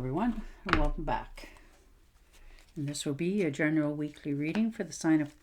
everyone, and welcome back. And this will be a general weekly reading for the sign of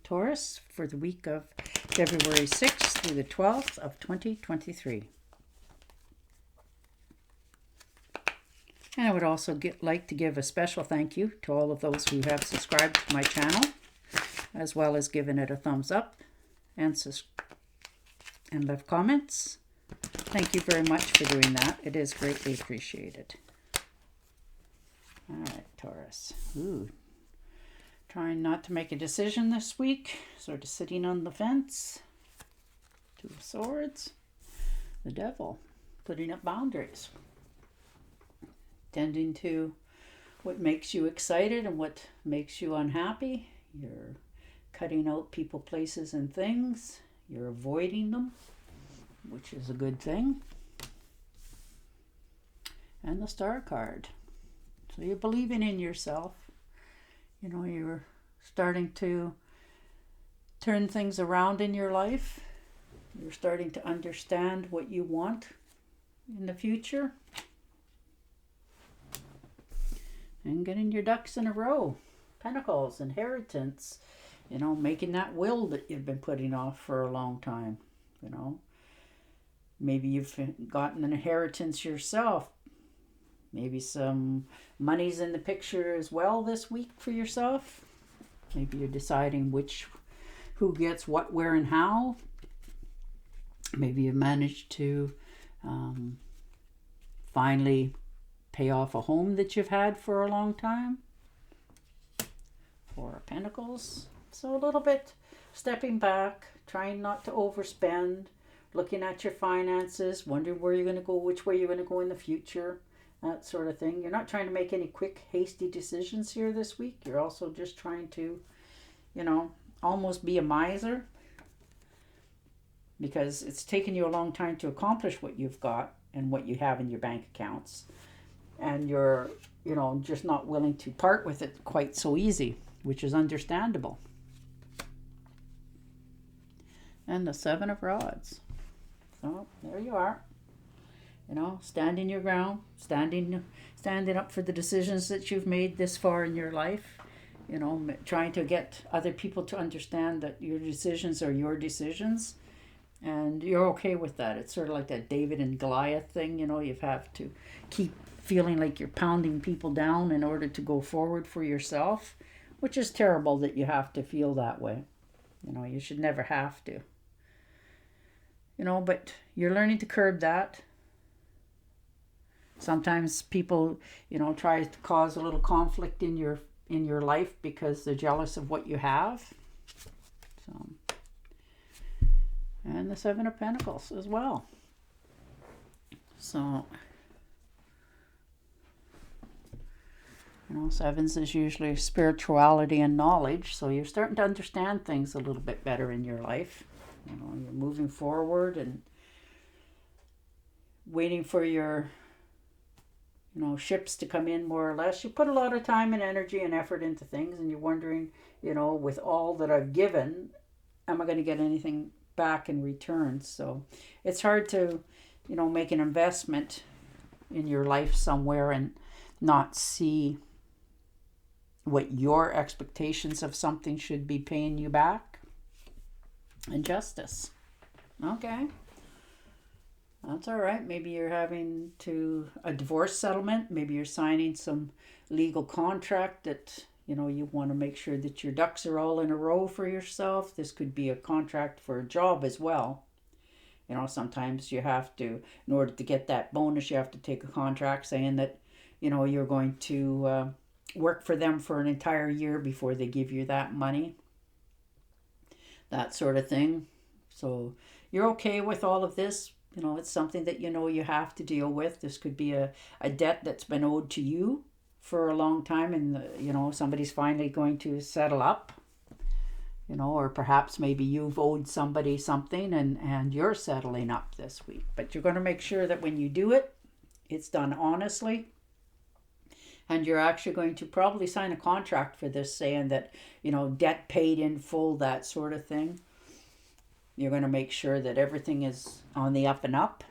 Taurus for the week of February 6th through the 12th of 2023. And I would also like to give a special thank you to all of those who have subscribed to my channel, as well as given it a thumbs up and left comments. Thank you very much for doing that. It is greatly appreciated. All right, Taurus. Trying not to make a decision this week. Sort of sitting on the fence. Two of Swords. The Devil. Putting up boundaries. Tending to what makes you excited and what makes you unhappy. You're cutting out people, places, and things. You're avoiding them, which is a good thing. And the Star card. So you're believing in yourself. You know, you're starting to turn things around in your life. You're starting to understand what you want in the future. And getting your ducks in a row. Pentacles, inheritance. You know, making that will that you've been putting off for a long time. You know, maybe you've gotten an inheritance yourself. Maybe some money's in the picture as well this week for yourself. Maybe you're deciding who gets what, where, and how. Maybe you managed to finally pay off a home that you've had for a long time. Four of Pentacles. So a little bit stepping back, trying not to overspend, looking at your finances, wondering where you're going to go, which way you're going to go in the future. That sort of thing. You're not trying to make any quick, hasty decisions here this week. You're also just trying to, you know, almost be a miser. Because it's taken you a long time to accomplish what you've got and what you have in your bank accounts. And you're, you know, just not willing to part with it quite so easy, which is understandable. And the Seven of Rods. So, there you are. You know, standing your ground, standing up for the decisions that you've made this far in your life. You know, trying to get other people to understand that your decisions are your decisions. And you're okay with that. It's sort of like that David and Goliath thing. You know, you have to keep feeling like you're pounding people down in order to go forward for yourself. Which is terrible that you have to feel that way. You know, you should never have to. You know, but you're learning to curb that. Sometimes people, you know, try to cause a little conflict in your life because they're jealous of what you have. So, and the Seven of Pentacles as well. So, you know, sevens is usually spirituality and knowledge. So you're starting to understand things a little bit better in your life. You know, you're moving forward and waiting for your, you know, ships to come in more or less. You put a lot of time and energy and effort into things and you're wondering, you know, with all that I've given, am I going to get anything back in return? So it's hard to, you know, make an investment in your life somewhere and not see what your expectations of something should be paying you back. And Justice. Okay. That's all right. Maybe you're having a divorce settlement. Maybe you're signing some legal contract that, you know, you want to make sure that your ducks are all in a row for yourself. This could be a contract for a job as well. You know, sometimes you have to, in order to get that bonus, you have to take a contract saying that, you know, you're going to work for them for an entire year before they give you that money. That sort of thing. So you're okay with all of this. You know, it's something that you know you have to deal with. This could be a debt that's been owed to you for a long time and, you know, somebody's finally going to settle up. You know, or perhaps maybe you've owed somebody something and you're settling up this week. But you're going to make sure that when you do it, it's done honestly. And you're actually going to probably sign a contract for this saying that, you know, debt paid in full, that sort of thing. You're going to make sure that everything is on the up and up.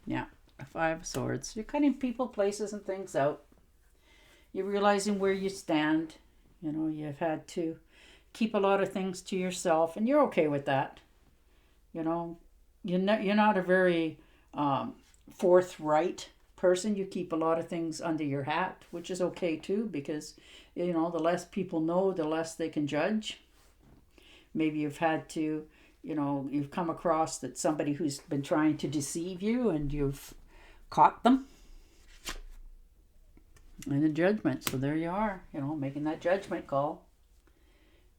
Yeah. Five of Swords. You're cutting people, places, and things out. You're realizing where you stand. You know, you've had to keep a lot of things to yourself, and you're okay with that. You know, you're not a very forthright person. You keep a lot of things under your hat, which is okay too, because, you know, the less people know, the less they can judge. Maybe you've had to, you know, you've come across that somebody who's been trying to deceive you, and you've caught them in a judgment. So there you are, you know, making that judgment call.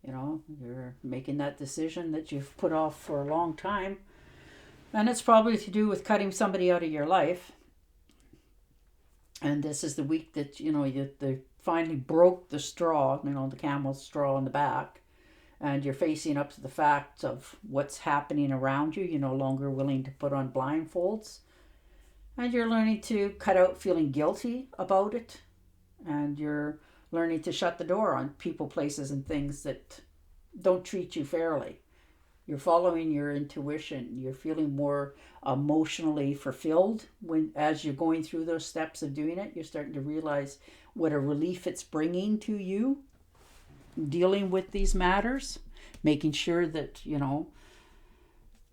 You know, you're making that decision that you've put off for a long time. And it's probably to do with cutting somebody out of your life. And this is the week that, you know, they finally broke the straw, you know, the camel's straw on the back. And you're facing up to the fact of what's happening around you. You're no longer willing to put on blindfolds. And you're learning to cut out feeling guilty about it. And you're learning to shut the door on people, places, and things that don't treat you fairly. You're following your intuition. You're feeling more emotionally fulfilled as you're going through those steps of doing it. You're starting to realize what a relief it's bringing to you, dealing with these matters, making sure that, you know,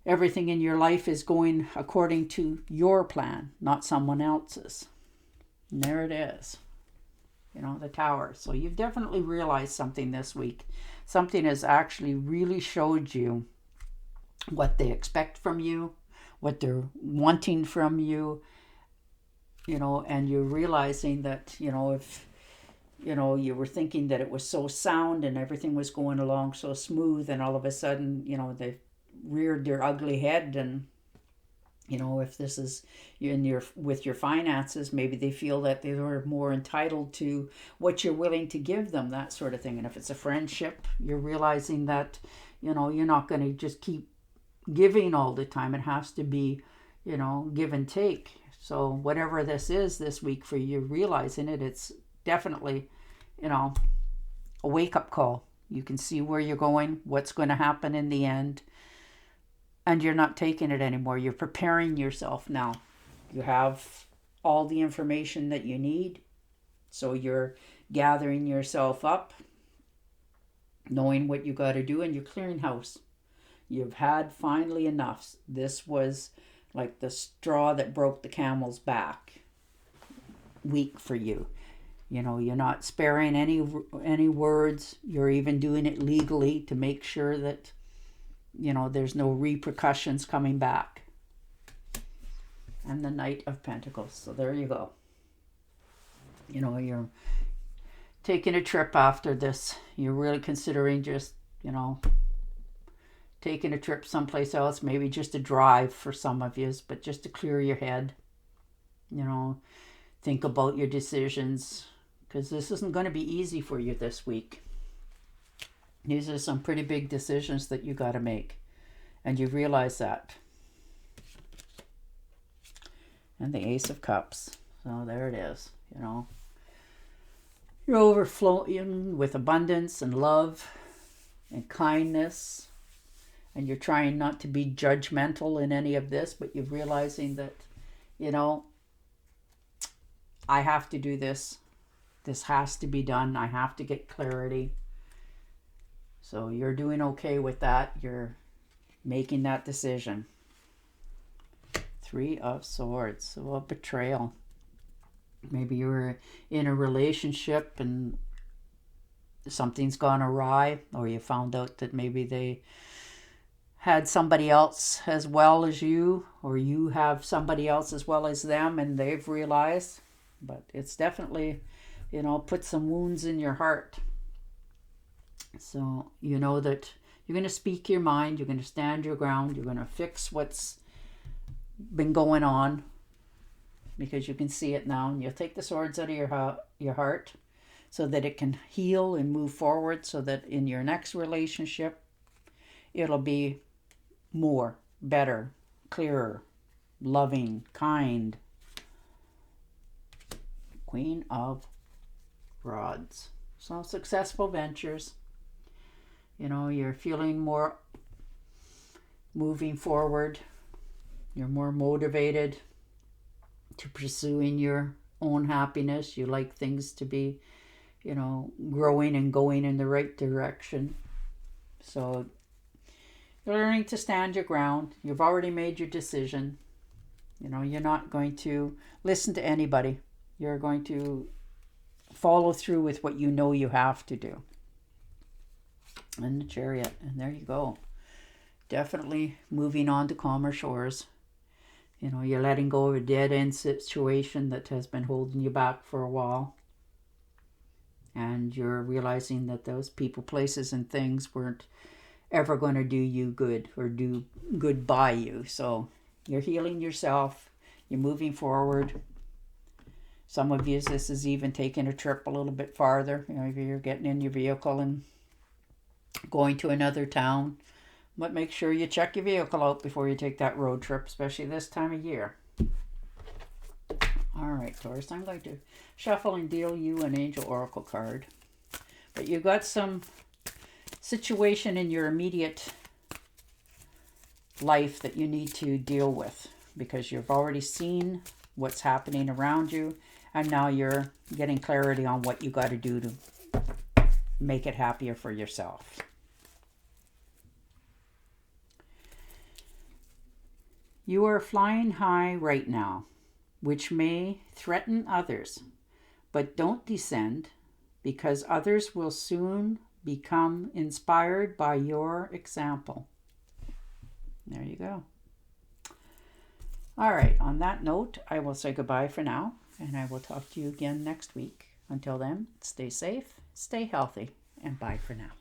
everything in your life is going according to your plan, not someone else's. And there it is. You know, the Tower. So you've definitely realized something this week. Something has actually really showed you what they expect from you, what they're wanting from you, you know, and you're realizing that, you know, if, you know, you were thinking that it was so sound and everything was going along so smooth, and all of a sudden, you know, they reared their ugly head. And, you know, if this is with your finances, maybe they feel that they are more entitled to what you're willing to give them, that sort of thing. And if it's a friendship, you're realizing that, you know, you're not going to just keep giving all the time. It has to be, you know, give and take. So whatever this is this week for you, realizing it, it's definitely, you know, a wake-up call. You can see where you're going, what's going to happen in the end. And you're not taking it anymore. You're preparing yourself now. You have all the information that you need. So you're gathering yourself up, knowing what you got to do, and you're clearing house. You've had finally enough. This was like the straw that broke the camel's back week for you. You know, you're not sparing any words. You're even doing it legally to make sure that, you know, there's no repercussions coming back. And the Knight of Pentacles. So there you go. You know, you're taking a trip after this. You're really considering just, you know, taking a trip someplace else. Maybe just a drive for some of you, but just to clear your head. You know, think about your decisions, because this isn't going to be easy for you this week. These are some pretty big decisions that you got to make. And you realize that. And the Ace of Cups. So there it is, you know. You're overflowing with abundance and love and kindness. And you're trying not to be judgmental in any of this, but you're realizing that, you know, I have to do this. This has to be done. I have to get clarity. So you're doing okay with that. You're making that decision. Three of Swords. So a betrayal. Maybe you were in a relationship and something's gone awry, or you found out that maybe they had somebody else as well as you, or you have somebody else as well as them, and they've realized. But it's definitely, you know, put some wounds in your heart. So you know that you're going to speak your mind, you're going to stand your ground, you're going to fix what's been going on, because you can see it now, and you'll take the swords out of your heart so that it can heal and move forward, so that in your next relationship it'll be more, better, clearer, loving, kind. Queen of Rods. So successful ventures. You know, you're feeling more moving forward. You're more motivated. to pursuing your own happiness. You like things to be, you know, growing and going in the right direction. So you're learning to stand your ground. You've already made your decision. You know, you're not going to listen to anybody. You're going to follow through with what you know you have to do. And the Chariot, and there you go. Definitely moving on to calmer shores. You know, you're letting go of a dead-end situation that has been holding you back for a while. And you're realizing that those people, places, and things weren't ever going to do you good or do good by you. So you're healing yourself. You're moving forward. Some of you, this is even taking a trip a little bit farther. You know, if you're getting in your vehicle and going to another town. But make sure you check your vehicle out before you take that road trip, especially this time of year. All right, Taurus, I'm going to shuffle and deal you an Angel Oracle card. But you've got some situation in your immediate life that you need to deal with because you've already seen what's happening around you, and now you're getting clarity on what you got to do to make it happier for yourself. You are flying high right now, which may threaten others, but don't descend because others will soon become inspired by your example. There you go. All right, on that note, I will say goodbye for now, and I will talk to you again next week. Until then, stay safe, stay healthy, and bye for now.